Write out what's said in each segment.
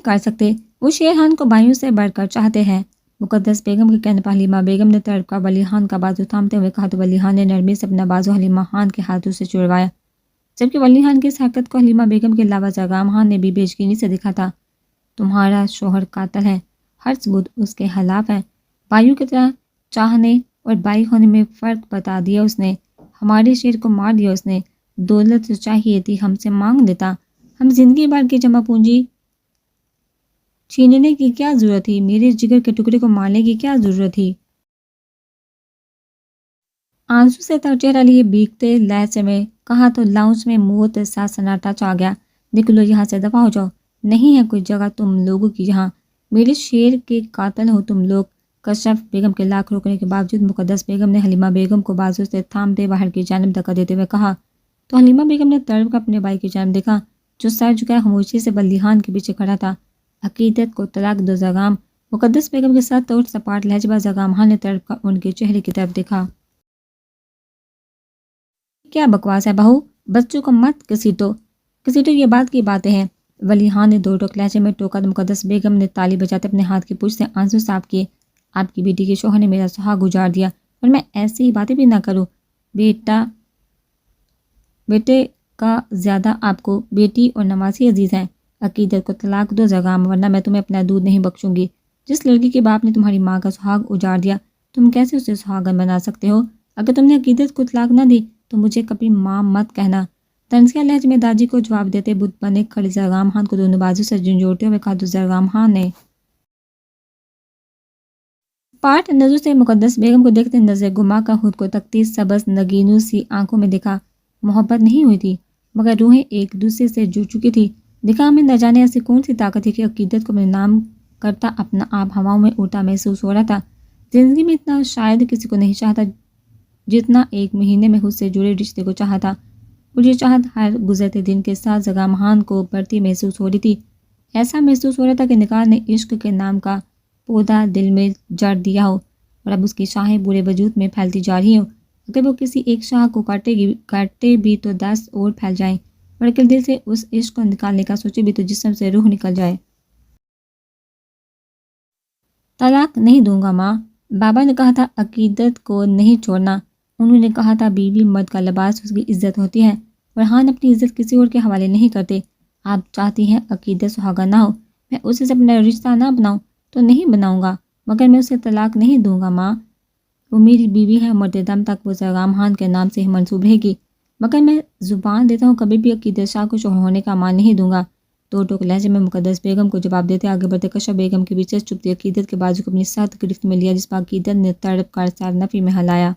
کر سکتے، وہ شیر خان کو بھائیوں سے بڑھ کر چاہتے ہیں۔ مقدس بیگم کے کہنے پر حلیمہ بیگم نے تڑپ کر ولی خان کا بازو تھامتے ہوئے کہا تو ولی خان نے نرمی سے اپنا بازو حلیمہ خان کے ہاتھوں سے چھڑوایا، جبکہ ولی خان کی اس حرکت کو حلیمہ بیگم کے علاوہ زرگام خان نے بھی بے یقینی سے دیکھا تھا۔ تمہارا شوہر قاتل ہے، ہر ثبوت اس کے خلاف ہے، بھائیوں کی طرح چاہنے اور بائی ہونے میں فرق بتا دیا اس نے، ہمارے شیر کو مار دیا اس نے، دولت تو چاہیے تھی ہم سے مانگ لیتا، ہم زندگی بھر کی جمع پونجی چھیننے کی کیا ضرورت تھی، میرے جگر کے ٹکڑے کو مارنے کی کیا ضرورت تھی۔ آنسو سے تر چہرہ لیے بیگتے لہجے میں کہا تو لاؤنج میں موت سا سناٹا چھا گیا۔ نکلو یہاں سے، دفع ہو جاؤ، نہیں ہے کوئی جگہ تم لوگوں کی یہاں، میرے شیر کے قاتل ہو تم لوگ۔ کشف بیگم کے لاکھ روکنے کے باوجود مقدس بیگم نے حلیمہ بیگم کو بازو سے تھامتے باہر کی جانب دھکا دیتے ہوئے کہا تو حلیمہ بیگم نے تڑپ کر اپنے بھائی کی جانب دیکھا جو سر جھکائے خاموشی سے ولی خان کے پیچھے کھڑا تھا۔ عقیدت کو طلاق دو زرگام، مقدس بیگم کے ساتھ توڑ سپاٹ لہجے پر زرگام خان نے تڑپ کر ان کے چہرے کی طرف دیکھا۔ کیا بکواس ہے بہو، بچوں کو مت کسیٹو یہ بات کی باتیں ہیں۔ ولی خان نے دو ٹوک لہجے میں ٹوکا تو مقدس بیگم نے تالی بجاتے اپنے ہاتھ کی پوچھ سے آنسو صاف کیے۔ آپ کی بیٹی کے شوہر نے میرا سہاگ اجاڑ دیا اور میں ایسی باتیں بھی نہ کروں، بیٹے کا زیادہ آپ کو بیٹی اور نوازی عزیز ہیں۔ عقیدت کو طلاق دو زرگام، ورنہ میں تمہیں اپنا دودھ نہیں بخشوں گی۔ جس لڑکی کے باپ نے تمہاری ماں کا سہاگ اجاڑ دیا تم کیسے اسے سہاگن بنا سکتے ہو؟ اگر تم نے عقیدت کو طلاق نہ دی تو مجھے کبھی ماں مت کہنا۔ طنزیہ لہجے میں داجی کو جواب دیتے بت بنے کھڑے زرگام خان کو دونوں بازو سے جھنجھوڑتے ہوئے کہا تو زرگام خان نے پاٹ نظر سے مقدس بیگم کو دیکھتے نظر گما کر خود کو تکتی سبز نگینوں سی آنکھوں میں دیکھا۔ محبت نہیں ہوئی تھی مگر روحیں ایک دوسرے سے جڑ چکی تھی۔ نکاح میں نہ جانے ایسی کون سی طاقت تھی کہ عقیدت کو اپنے نام کرتا اپنا آپ ہواؤں میں اڑتا محسوس ہو رہا تھا۔ زندگی میں اتنا شاید کسی کو نہیں چاہتا جتنا ایک مہینے میں خود سے جڑے رشتے کو چاہا تھا، اور یہ چاہت ہر گزرتے دن کے ساتھ زرگام خان کو بڑھتی محسوس ہو رہی تھی۔ ایسا محسوس ہو رہا تھا کہ نکاح نے عشق کے نام کا پودا دل میں جڑ دیا ہو اور اب اس کی شاخیں پورے وجود میں پھیلتی جا رہی ہوں۔ اگر وہ کسی ایک شاخ کو کاٹے بھی تو 10 اور پھیل جائیں، اور اگر دل سے اس عشق کو نکالنے کا سوچے بھی تو جسم سے روح نکل جائے۔ طلاق نہیں دوں گا ماں، بابا نے کہا تھا عقیدت کو نہیں چھوڑنا، انہوں نے کہا تھا بیوی مرد کا لباس اس کی عزت ہوتی ہے، فرحان اپنی عزت کسی اور کے حوالے نہیں کرتے۔ آپ چاہتی ہیں عقیدت سہاگا نہ ہو، میں اسے سے اپنا رشتہ نہ بناؤں تو نہیں بناؤں گا، مگر میں اسے طلاق نہیں دوں گا ماں، وہ میری بیوی ہے، مرتے دم تک وہ زرگام خان کے نام سے ہی منسوب رہے گی، مگر میں زبان دیتا ہوں کبھی بھی عقیدت شاہ کو شوہر ہونے کا مان نہیں دوں گا۔ دو ٹوک لہجے میں مقدس بیگم کو جواب دیتے آگے بڑھتے کشف بیگم کے پیچھے چپتی عقیدت کے بازو کو اپنی سخت گرفت میں لیا جس پر عقیدت نے تڑپ کر سر نفی میں ہلایا۔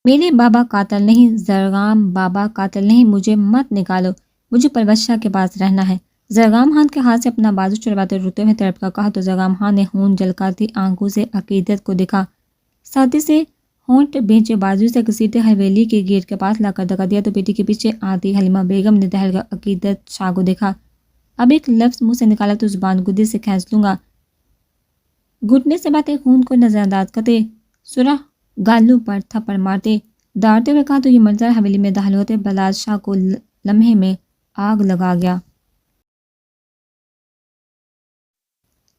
میرے بابا قاتل نہیں، زرگام بابا قاتل نہیں، مجھے مت نکالو، مجھے پروشہ کے پاس رہنا ہے۔ زرگام خان کے ہاتھ سے اپنا بازو چھڑواتے روتے ہوئے تڑپ کر کہا تو زرگام خان نے خون جھلکاتی آنکھوں سے عقیدت کو دیکھا، ساتھی سے ہونٹ بھینچے بازو سے گھسیٹے حویلی کے گیٹ کے پاس لا کر دھکا دیا تو بیٹی کے پیچھے آتی حلیمہ بیگم نے دہل کر عقیدت شاہ کو دیکھا۔ اب ایک لفظ منہ سے نکالا تو زبان گدے سے کھینچ لوں گا۔ گھٹنے سے باتیں خون کو نظر انداز کرتے سرخ گالوں پر تھپڑ مارتے ڈانٹتے ہوئے کہا تو یہ منظر حویلی میں داخل ہوتے بلاز شاہ کو لمحے میں آگ لگا گیا۔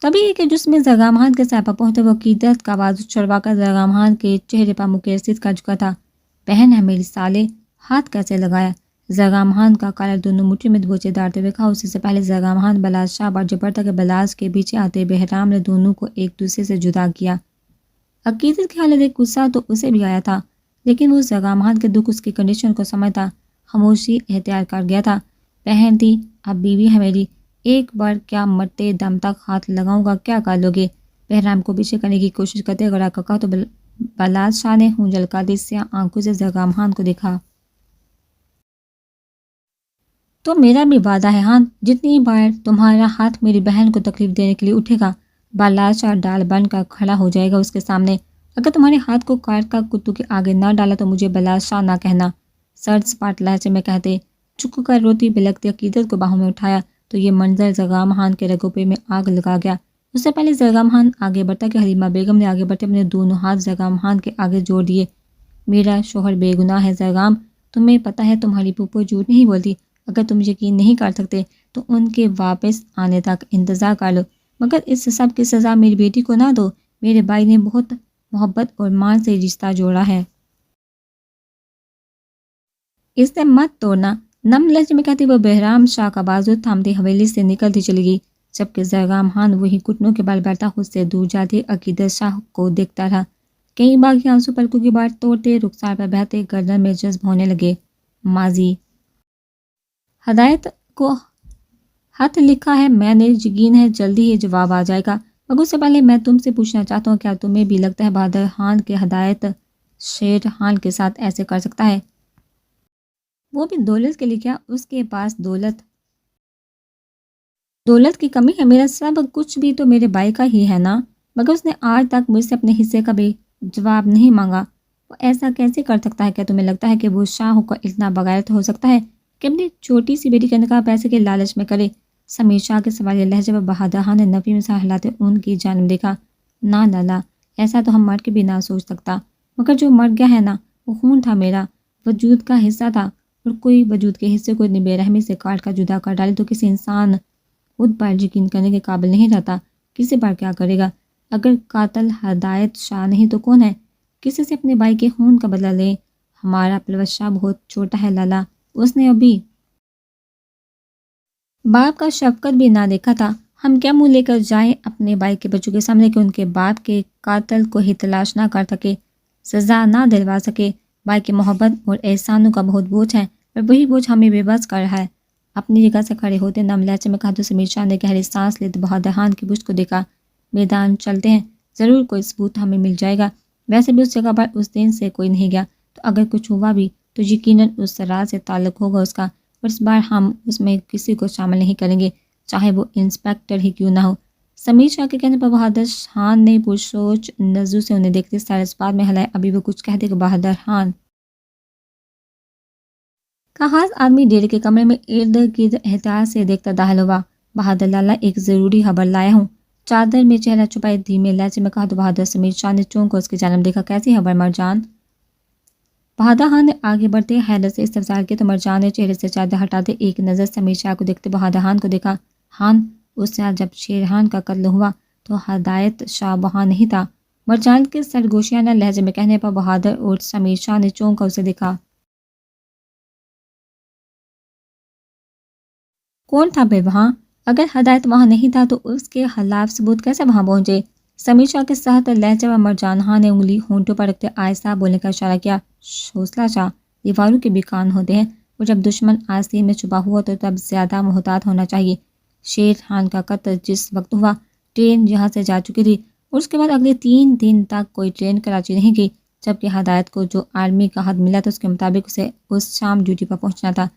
تبھی ایک جس میں زرگام خان کے سر پر پہنچتے وہ عقیدت کا بازو چھڑوا کر زرگام خان کے چہرے پر مکرست کر چکا تھا۔ بہن ہے میری سالے، ہاتھ کیسے لگایا؟ زرگام خان کا کالر دونوں مٹھی میں دبوچے ڈالتے ہوئے کہا۔ اسی سے پہلے زرگام خان بلاز شاہ پر جبر تھا کہ بلاز کے پیچھے آتے بہرام نے دونوں کو ایک دوسرے سے جدا کیا۔ عقیدت کی حالت دیکھ غصہ تو اسے بھی آیا تھا، لیکن وہ زرگام خان کے دکھ اس کی کنڈیشن کو سمجھتا خاموشی اختیار کر گیا تھا۔ بہن تھی اب بیوی ہے میری، ایک بار کیا مرتے دم تک ہاتھ لگاؤں گا کیا کر لو گے؟ بہرام کو پیچھے کرنے کی کوشش کرتے گڑا کا کہا تو بلاز شاہ نے خون جھلکاتی سیاہ آنکھوں سے زرگام خان کو دیکھا۔ تو میرا بھی وعدہ ہے خان، جتنی بار تمہارا ہاتھ میری بہن کو تکلیف دینے کے لیے اٹھے گا بلاز شاہ ڈال بن کر کھڑا ہو جائے گا اس کے سامنے۔ اگر تمہارے ہاتھ کو کاٹ کر کتوں کے آگے نہ ڈالا تو مجھے بلاز شاہ نہ کہنا، سرد سپاٹ لہجے میں کہتے چک کر روتی بلکتی عقیدت کو باہوں میں اٹھایا تو یہ منظر زرگام خان کے رگوپے میں آگ لگا گیا۔ اس سے پہلے زرگام خان آگے بڑھتا کہ حلیمہ بیگم نے آگے بڑھتے اپنے دونوں ہاتھ زرگام خان کے آگے جوڑ دیے۔ میرا شوہر بے گناہ ہے زرگام، تمہیں پتہ ہے تمہاری پھوپھو جھوٹ نہیں بولتی، اگر تم یقین نہیں کر سکتے تو ان کے واپس آنے تک انتظار کر لو، مگر اس سب کی سزا میری بیٹی کو نہ دو۔ میرے بھائی نے بہت محبت اور مان سے رشتہ جوڑا ہے، اس سے مت توڑنا۔ نم لہجے میں کہتی وہ بہرام شاہ کا بازو تھامتی حویلی سے نکلتی چلی گئی، جبکہ زرگام خان وہی گھٹنوں کے بل بیٹھا خود سے دور جاتی عقیدت شاہ کو دیکھتا رہا۔ کئی باغی آنسو پلکوں کی بات توڑتے رخسار پر بہتے گردن میں جذب ہونے لگے۔ ماضی ہدایت کو خط لکھا ہے، میں نے یقین ہے جلدی ہی جواب آ جائے گا، مگر اس سے پہلے میں تم سے پوچھنا چاہتا ہوں، کیا تمہیں بھی لگتا ہے بہادر خان کے ہدایت شیر خان کے ساتھ ایسے کر سکتا ہے؟ وہ بھی دولت کے لیے؟ کیا اس کے پاس دولت کی کمی ہے؟ میرا سب کچھ بھی تو میرے بھائی کا ہی ہے نا، مگر اس نے آج تک مجھ سے اپنے حصے کا بھی جواب نہیں مانگا۔ وہ ایسا کیسے کر سکتا ہے؟ کیا تمہیں لگتا ہے کہ وہ شاہ کا اتنا بغیرت ہو سکتا ہے کہ اپنی چھوٹی سی بیٹی کا نکاح پیسے کے لالچ میں کرے؟ سمیر شاہ کے سوالیہ لہجے پر بہادر خان نے نفی میں سر ہلاتے ان کی جانب دیکھا۔ نہ لالا، ایسا تو ہم مر کے بھی نہ سوچ سکتا، مگر جو مر گیا ہے نا، وہ خون تھا، میرا وجود کا حصہ تھا، اور کوئی وجود کے حصے کو اتنی بے رحمی سے کاٹ کر جدا کر ڈالے تو کسی انسان خود پر یقین کرنے کے قابل نہیں رہتا۔ کسی پر کیا کرے گا؟ اگر قاتل ہدایت شاہ نہیں تو کون ہے؟ کسی سے اپنے بھائی کے خون کا بدلہ لے۔ ہمارا پلوت شاہ بہت چھوٹا ہے لالا، اس نے ابھی باپ کا شفقت بھی نہ دیکھا تھا۔ ہم کیا منہ لے کر جائیں اپنے بھائی کے بچوں کے سامنے کہ ان کے باپ کے قاتل کو ہی تلاش نہ کر سکے، سزا نہ دلوا سکے؟ بھائی کی محبت اور احسانوں کا بہت بوجھ ہے، اور وہی بوجھ ہمیں بے بس کر رہا ہے۔ اپنی جگہ سے کھڑے ہوتے نم لہجے میں کہا تو سمیر شاہ نے گہری سانس لی تو بہادر خان کی پشت کو دیکھا۔ میدان چلتے ہیں، ضرور کوئی ثبوت ہمیں مل جائے گا۔ ویسے بھی اس جگہ پر اس دن سے کوئی نہیں گیا، تو اگر کچھ ہوا بھی تو یقیناً اس راز سے تعلق ہوگا اس کا، اور اس بار ہم اس میں کسی کو شامل نہیں کریں گے، چاہے وہ انسپیکٹر ہی کیوں نہ ہو۔ سمیر شاہ کے کہنے پر بہادر خان نے پرسوچ نظروں سے انہیں دیکھتے سر اس بات میں ہلائے۔ ابھی وہ کچھ کہتے کہ بہادر خان کا خاص آدمی ڈیرے کے کمرے میں ارد گرد احتیاط سے دیکھتا داخل ہوا۔ بہادر لالا، ایک ضروری خبر لایا ہوں، چادر میں چہرہ چھپائے دھیمے لہجے میں کہا تو بہادر سمیر شاہ نے چونک کر اس کی جانب دیکھا۔ کیسی خبر مرجان؟ بہادر خان نے آگے بڑھتے حیرت سے استفسار کیا تو مرجان نے چہرے سے چادر ہٹاتے ایک نظر سمیر شاہ کو دیکھتے بہادر خان کو دیکھا۔ خان، اس رات جب شیر خان کا قتل ہوا تو ہدایت شاہ وہاں نہیں تھا؟ مرجان کے سرگوشیانہ لہجے میں کہنے پر بہادر اور سمیر شاہ نے چونک کر اسے دیکھا۔ کون تھا پھر وہاں؟ اگر ہدایت وہاں نہیں تھا تو اس کے خلاف ثبوت کیسے وہاں پہنچے؟ سمیر شاہ کے سخت لہجے پر مرجان خان نے انگلی ہونٹوں پر رکھتے آہستہ بولنے کا اشارہ کیا۔ حوصلہ شاہ، دیواروں کے بھی کان ہوتے ہیں، اور جب دشمن آستین میں چھپا ہوا تو تب زیادہ محتاط ہونا چاہیے۔ شیر خان کا قتل جس وقت ہوا ٹرین یہاں سے جا چکی تھی، اور اس کے بعد اگلے 3 دن تک کوئی ٹرین کراچی نہیں گئی، جبکہ ہدایت کو جو آرمی کا خط ملا تھا اس کے مطابق اسے اس شام ڈیوٹی پر پہنچنا تھا۔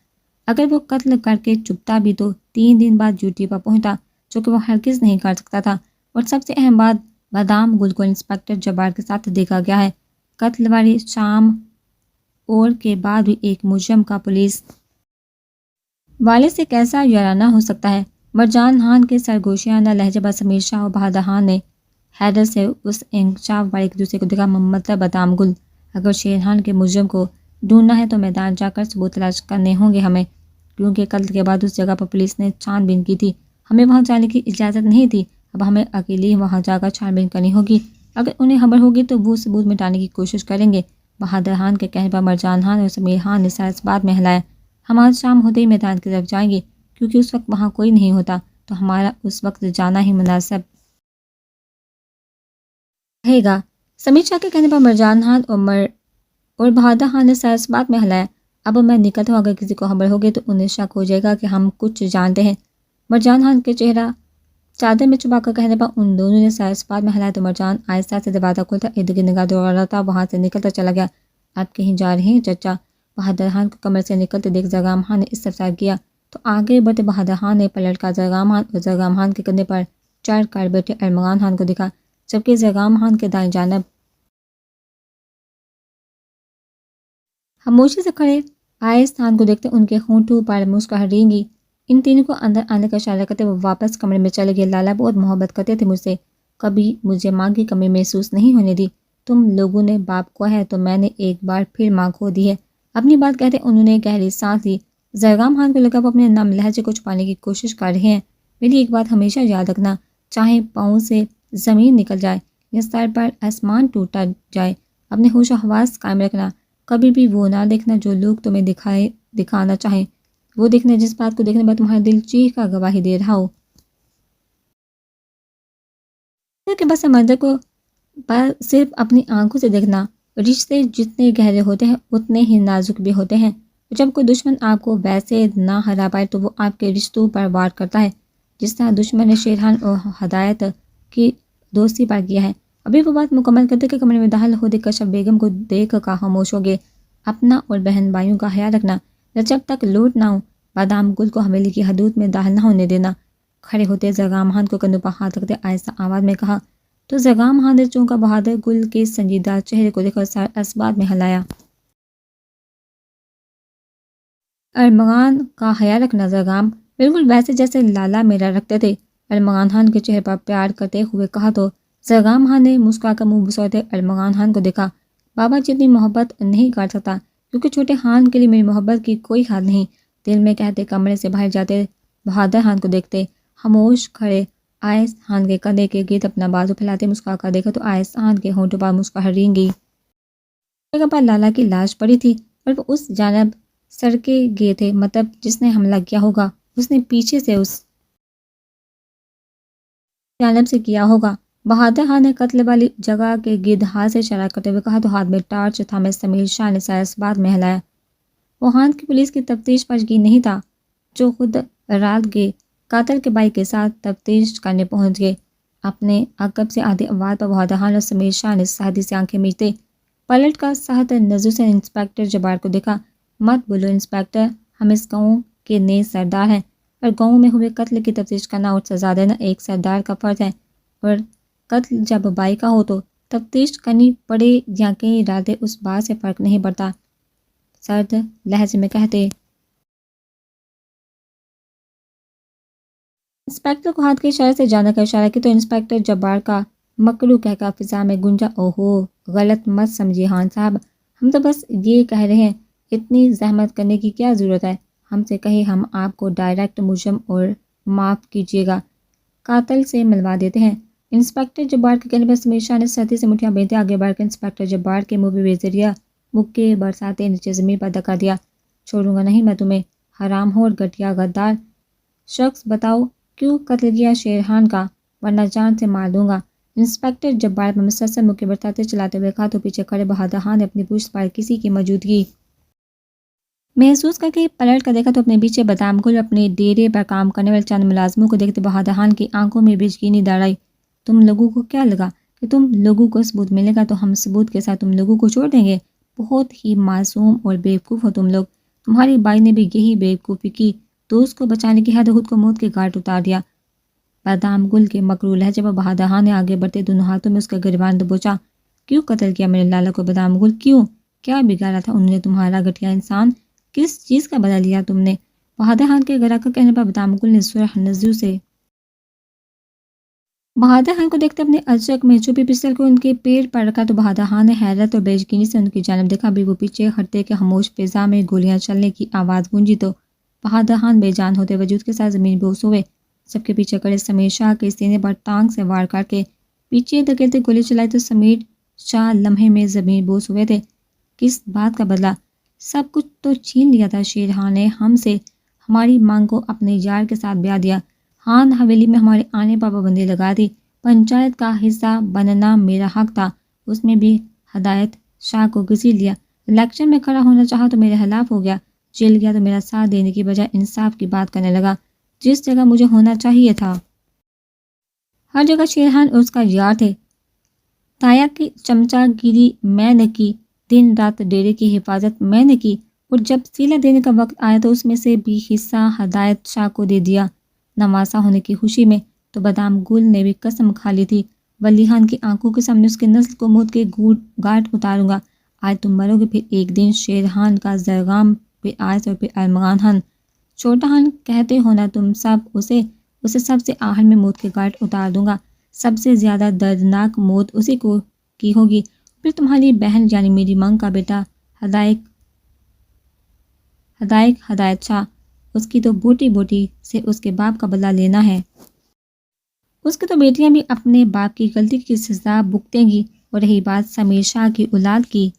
اگر وہ قتل کر کے چھپتا بھی تو 3 دن بعد ڈیوٹی پر پہنچتا، جو کہ وہ ہرگز نہیں کر سکتا تھا۔ اور سب سے اہم بات، بادام گل کو انسپیکٹر جبار کے ساتھ دیکھا گیا ہے۔ قتل والی شام اور کے بعد بھی ایک مجرم کا پولیس والے سے کیسا یارانہ ہو سکتا ہے؟ مرجان خان کے سرگوشیانہ لہجے پر سمیر شاہ اور بہادر خان نے حیرت سے اس انکشاف والے ایک دوسرے کو دیکھا۔ مطلب بادام گل، اگر شیر خان کے مجرم کو ڈھونڈنا ہے تو میدان جا کر ثبوت تلاش کرنے ہوں گے ہمیں، کیونکہ قتل کے بعد اس جگہ پر پولیس نے چھان بین کی تھی، ہمیں وہاں جانے کی اجازت نہیں تھی۔ اب ہمیں اکیلی وہاں جا کر چھان بین کرنی ہوگی، اگر انہیں خبر ہوگی تو وہ ثبوت مٹانے کی کوشش کریں گے۔ بہادر خان کے کہنے پر مرجان خان اور سمیر خان نے سر اس بات میں ہلایا۔ ہم آج شام ہوتے ہی میدان کی طرف جائیں گے، کیونکہ اس وقت وہاں کوئی نہیں ہوتا، تو ہمارا اس وقت جانا ہی مناسب رہے گا۔ سمیر شاہ کے کہنے پر مرجان خان اور بہادر خان نے سر اس بات میں ہلایا۔ اب میں نکلتا ہوں، اگر کسی کو خبر ہوگی تو انہیں شک ہو جائے گا کہ ہم کچھ جانتے ہیں۔ مرجان خان کے چہرہ چادر میں چھپا کر کہنے پر ان دونوں نے سر اس بات میں ہلایا تو مرجان آہستہ سے دروازہ کھولتا، ارد گرد نگاہ دوڑاتا وہاں سے نکلتا چلا گیا۔ آپ کہیں جا رہے ہیں چچا؟ بہادر خان کو کمرے سے نکلتے دیکھ زرگام خان نے استفسار کیا تو آگے بڑھتے بہادر خان نے پلٹ کر زرگام خان اور زرگام خان کے کندھے پر چڑھ کر بیٹھے ارمغان خان کو دیکھا، جبکہ زرگام خان کے دائیں جانب خاموشی سے کھڑے آئس خان کو دیکھتے ان کے ہونٹوں پر مسکراہٹ گی۔ ان تینوں کو اندر آنے کا اشارہ کرتے وہ واپس کمرے میں چلے گئے۔ لالا بہت محبت کرتے تھے مجھ سے، کبھی مجھے ماں کی کمی محسوس نہیں ہونے دی۔ تم لوگوں نے باپ کو ہے تو میں نے ایک بار پھر ماں کھو دی ہے۔ اپنی بات کہتے انہوں نے گہری سانس لی زرگام خان کو لگا وہ اپنے نم لہجے کو چھپانے کی کوشش کر رہے ہیں. میری ایک بات ہمیشہ یاد رکھنا، چاہے پاؤں سے زمین نکل جائے یا سر پر آسمان ٹوٹا جائے، اپنے ہوش و حواس قائم رکھنا. کبھی بھی وہ نہ دیکھنا جو لوگ تمہیں دکھانا چاہیں، وہ دیکھنا جس بات کو دیکھنے پر تمہارا دل چیخ کا گواہی دے رہا ہو. کہ بس منظر کو صرف اپنی آنکھوں سے دیکھنا. رشتے جتنے گہرے ہوتے ہیں اتنے ہی نازک بھی ہوتے ہیں. جب کوئی دشمن آپ کو ویسے نہ ہرا پائے تو وہ آپ کے رشتوں پر وار کرتا ہے، جس طرح دشمن نے شیرحان اور ہدایت کی دوستی پر کیا ہے. ابھی وہ بات مکمل کرتے کہ کمرے میں داخل ہوتے کشف بیگم کو دیکھ کر خاموش ہو گئے. اپنا اور بہن بھائیوں کا خیال رکھنا، جب تک لوٹ نہ ہو بادام گل کو حویلی کی حدود میں داخل نہ ہونے دینا. کھڑے ہوتے زرگام خان کو کندھوں پر ہاتھ رکھتے آہستہ آواز میں کہا تو زرگام خان نے چونکا بہادر گل کے سنجیدہ چہرے کو دیکھ کر سر اسبات میں ہلایا. ارمغان کا خیال رکھنا زرگام، بالکل ویسے جیسے لالا میرا رکھتے تھے. ارمغان خان کے چہرے پر پیار کرتے ہوئے کہا تو زرگام خان نے مسکرا کر منہ بسوڑتے ارمغان خان کو دیکھا. بابا جتنی محبت نہیں کر سکتا کیونکہ چھوٹے خان کے لیے میری محبت کی کوئی حد نہیں. دل میں کہتے کمرے سے باہر جاتے بہادر خان کو دیکھتے خاموش کھڑے آئس خان کے کندھے کے گرد اپنا بازو پھیلاتے مسکرا کر دیکھا تو آئس خان کے ہونٹوں پر مسکراہٹ گئی. جگہ پر لالا کی لاش پڑی تھی اور وہ اس جانب سڑکے گئے تھے، مطلب جس نے حملہ کیا ہوگا اس نے پیچھے سے اس جانب سے کیا ہوگا. بہادر خان نے قتل والی جگہ کے گرد ہاتھ سے اشارہ کرتے ہوئے کہا تو ہاتھ میں ٹارچ تھامے سمیر شاہ نے سر اسبات میں ہلایا. وہ خان کی پولیس کی تفتیش پر یقین نہیں تھا جو خود رات گئے قاتل کے بھائی کے ساتھ تفتیش کرنے پہنچ گئے. اپنے عقب سے آدھی آواز پر بہادر خان اور سمیر شاہ نے سادی سے آنکھیں میچتے پلٹ کر سخت نظر سے انسپکٹر جبار کو دیکھا. مت بولو انسپکٹر، ہم اس گاؤں کے نئے سردار ہیں اور گاؤں میں ہوئے قتل کی تفتیش کرنا اور سزا دینا ایک سردار کا فرض ہے، اور قتل جب بائی کا ہو تو تفتیش کرنی پڑے یا کہیں ارادے اس بات سے فرق نہیں پڑتا. سرد لہجے میں کہتے انسپکٹر کو ہاتھ کے اشارے سے جانے کا اشارہ کی تو انسپکٹر جبار کا مکرو کہہ کر فضا میں گونجا اوہو غلط مت سمجھیے خان صاحب، ہم تو بس یہ کہہ رہے ہیں اتنی زحمت کرنے کی کیا ضرورت ہے، ہم سے کہیں ہم آپ کو ڈائریکٹ مجرم اور معاف کیجیے گا قاتل سے ملوا دیتے ہیں. انسپکٹر جبار کے کہنے پر سمیر شاہ نے سردی سے مٹھیاں بیندے آگے بڑھ کر انسپکٹر جبار کے منہ بے ذریعہ مکے برساتے نیچے زمین پر دھکا دیا. چھوڑوں گا نہیں میں تمہیں، حرام ہو اور گھٹیا غدار شخص، بتاؤ کیوں قتل کیا شیرحان کا، ورنہ جان سے مار دوں گا. انسپکٹر جبار پر مسلسل مکے برساتے چلاتے ہوئے کہا تو پیچھے کھڑے بہادر خان نے اپنی پشت پر کسی کی موجودگی محسوس کر کے پلٹ کر دیکھا تو اپنے پیچھے بادام گل اپنے ڈیرے پر کام کرنے والے چند ملازموں کو دیکھتے بہادر خان کی آنکھوں میں بجگینی دار آئی. تم لوگوں کو کیا لگا کہ تم لوگوں کو ثبوت ملے گا تو ہم ثبوت کے ساتھ تم لوگوں کو چھوڑ دیں گے؟ بہت ہی معصوم اور بیوقوف ہو تم لوگ. تمہاری بائی نے بھی یہی بیوقوفی کی، دوست کو بچانے کی حد خود کو موت کے گھاٹ اتار دیا. بادام گل کے مکرو لہجے پر بہادر خان نے آگے بڑھتے دونوں ہاتھوں میں اس کا گریبان دبوچا. کیوں قتل کیا میرے لالا کو بادام گل، کیوں؟ کیا بگاڑا تھا انہوں نے تمہارا گھٹیا انسان؟ کس چیز کا بدلہ لیا تم نے؟ بہادر خان کے گرا کا کہنے پر بادام گل نے سرخ نظروں سے بہادر خان کو دیکھتے اپنے اجرک میں چھپی پستل کو ان کے پیٹ پر رکھا تو بہادر خان نے حیرت اور بے یقینی سے ان کی جانب دیکھا. بھی وہ پیچھے ہٹتے کہ خاموش فضا میں گولیاں چلنے کی آواز گونجی تو بہادر خان بے جان ہوتے وجود کے ساتھ زمین بوس ہوئے. سب کے پیچھے کڑے سمیر شاہ کے سینے پر ٹانگ سے وار کر کے پیچھے دھکیلتے گولی چلائی تو سمیر شاہ لمحے میں زمین بوس ہوئے تھے. کس بات کا بدلہ؟ سب کچھ تو چھین لیا تھا شیرحان نے ہم سے، ہماری مانگ کو اپنے یار کے ساتھ بیاہ دیا، خان حویلی میں ہمارے آنے پر پابندی لگا دی، پنچایت کا حصہ بننا میرا حق تھا، اس میں بھی ہدایت شاہ کو گھسیٹ لیا، الیکشن میں کھڑا ہونا چاہا تو میرے خلاف ہو گیا، جیل گیا تو میرا ساتھ دینے کی بجائے انصاف کی بات کرنے لگا جس جگہ مجھے ہونا چاہیے تھا. ہر جگہ شیرحان اور اس کا یار تھے. تایا کی چمچا گیری میں نے کی، دن رات ڈیرے کی حفاظت میں نے کی، اور جب سیلا دینے کا وقت آیا تو اس میں سے بھی حصہ ہدایت شاہ کو دے دیا. نواسا ہونے کی خوشی میں تو بادام گل نے بھی قسم کھا لی تھی ولی خان کی آنکھوں کے سامنے اس کے نسل کو موت کے گھاٹ اتاروں گا. آج تم مرو گے، پھر ایک دن شیرحان کا زرگام، پھر آئس اور پھر ارمغان خان. چھوٹا خان کہتے ہو نا تم سب، اسے سب سے آخر میں موت کے گھاٹ اتار دوں گا. سب سے زیادہ دردناک موت اسی کو کی ہوگی. پھر تمہاری بہن یعنی میری ماں کا بیٹا ہدایت شاہ، اس کی تو بوٹی بوٹی سے اس کے باپ کا بدلہ لینا ہے۔ اس کی تو بیٹیاں بھی اپنے باپ کی غلطی کی سزا بھگتیں گی۔ اور رہی بات سمیر شاہ کی اولاد کی،